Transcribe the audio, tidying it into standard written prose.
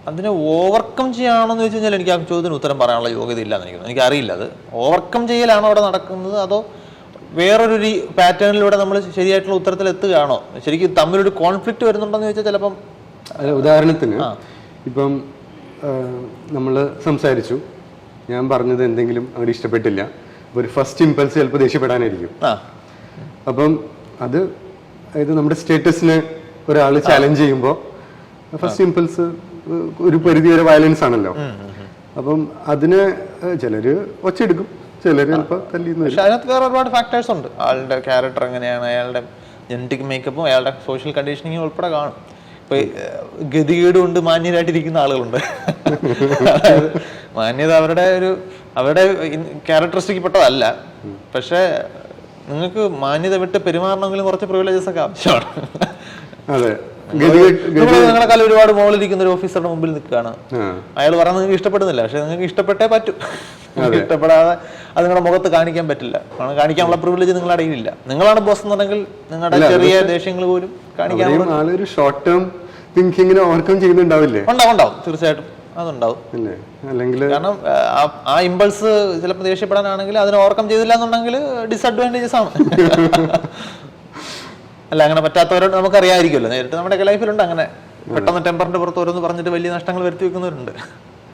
അതിനെ ഓവർകം ചെയ്യാണോ എന്ന് വെച്ച് കഴിഞ്ഞാൽ എനിക്ക് ആ ചോദ്യത്തിന് ഉത്തരം പറയാനുള്ള യോഗ്യത ഇല്ല എന്ന് എനിക്കറിയില്ല. അത് ഓവർകം ചെയ്യലാണോ അവിടെ നടക്കുന്നത്, അതോ വേറൊരു പാറ്റേണിലൂടെ നമ്മൾ ശരിയായിട്ടുള്ള ഉത്തരത്തിൽ എത്തുകയാണോ? ശരിക്കും തമ്മിലൊരു കോൺഫ്ലിക്റ്റ് വരുന്നുണ്ടെന്ന് ചോദിച്ചാൽ ചിലപ്പം ഉദാഹരണത്തിന് ഇപ്പം നമ്മൾ സംസാരിച്ചു, ഞാൻ പറഞ്ഞത് എന്തെങ്കിലും അങ്ങോട്ട് ഇഷ്ടപ്പെട്ടില്ല, ഒരു ഫസ്റ്റ് ഇമ്പൾസ് ചിലപ്പോൾ ദേഷ്യപ്പെടാനായിരിക്കും. അപ്പം അതായത് നമ്മുടെ സ്റ്റേറ്റസിനെ ഒരാൾ ചാലഞ്ച് ചെയ്യുമ്പോൾ ഫസ്റ്റ് ഇമ്പൾസ് ഒരു പരിധി വരെ വയലൻസ് ആണല്ലോ. അപ്പം അതിന് ചിലര് ഒച്ചെടുക്കും, ചിലര് ചിലപ്പോൾ തല്ലിന്ന് വരും. പക്ഷെ അതിനകത്ത് വേറെ ഒരുപാട് ഫാക്ടേഴ്സ് ഉണ്ട്. ആളുടെ ക്യാരക്ടർ എങ്ങനെയാണ്, അയാളുടെ ജനറ്റിക് മേക്കപ്പും അയാളുടെ സോഷ്യൽ കണ്ടീഷനിങ്ങും ഉൾപ്പെടെ കാണും. ഇപ്പൊ ഗതികേട് കൊണ്ട് മാന്യരായിട്ടിരിക്കുന്ന ആളുകളുണ്ട്. മാന്യത അവരുടെ ക്യാരക്ടറിസ്റ്റിക് പെട്ടതല്ല. പക്ഷെ നിങ്ങൾക്ക് മാന്യത വിട്ട് പെരുമാറണമെങ്കിലും കുറച്ച് പ്രിവിലേജസ് ഒക്കെ ആവശ്യമാണ്. നിങ്ങളെക്കാൾ ഒരുപാട് മുകളിലിരിക്കുന്ന ഒരു ഓഫീസറുടെ മുമ്പിൽ നിൽക്കുകയാണ്, അയാൾ പറയുന്നത് നിങ്ങൾക്ക് ഇഷ്ടപ്പെടുന്നില്ല, പക്ഷെ നിങ്ങൾക്ക് ഇഷ്ടപ്പെട്ടേ പറ്റൂ. ഇഷ്ടപ്പെടാതെ അത് നിങ്ങളുടെ മുഖത്ത് കാണിക്കാൻ പറ്റില്ല. കാണിക്കാനുള്ള പ്രിവിലേജ് നിങ്ങളുടെ ഇടയിലില്ല. നിങ്ങളാണ് ബോസ് എന്നുണ്ടെങ്കിൽ നിങ്ങളുടെ ചെറിയ ദേഷ്യങ്ങൾ പോലും കാണിക്കാൻ ഷോർട്ട് ടേം തിങ്കിങ്ങിനെ ഓവർകം ചെയ്യുന്നുണ്ടാവില്ലേ? ഉണ്ടാവും, തീർച്ചയായിട്ടും അതുണ്ടാവും. കാരണം ആ ഇമ്പൾസ് ചിലപ്പോൾ ദേഷ്യപ്പെടാനാണെങ്കിൽ അതിനെ ഓവർകം ചെയ്തില്ല എന്നുണ്ടെങ്കിൽ ഡിസഡ്വാൻറ്റേജസ് ആണ്. അല്ല, അങ്ങനെ പറ്റാത്തവരോട് നമുക്കറിയാമായിരിക്കുമല്ലോ, നേരിട്ട് നമ്മുടെ ലൈഫിലുണ്ട് അങ്ങനെ പെട്ടെന്ന് ടെമ്പറിന്റെ പുറത്ത് ഓരോന്ന് പറഞ്ഞിട്ട് വലിയ നഷ്ടങ്ങൾ വരുത്തി വെക്കുന്നവരുണ്ട്.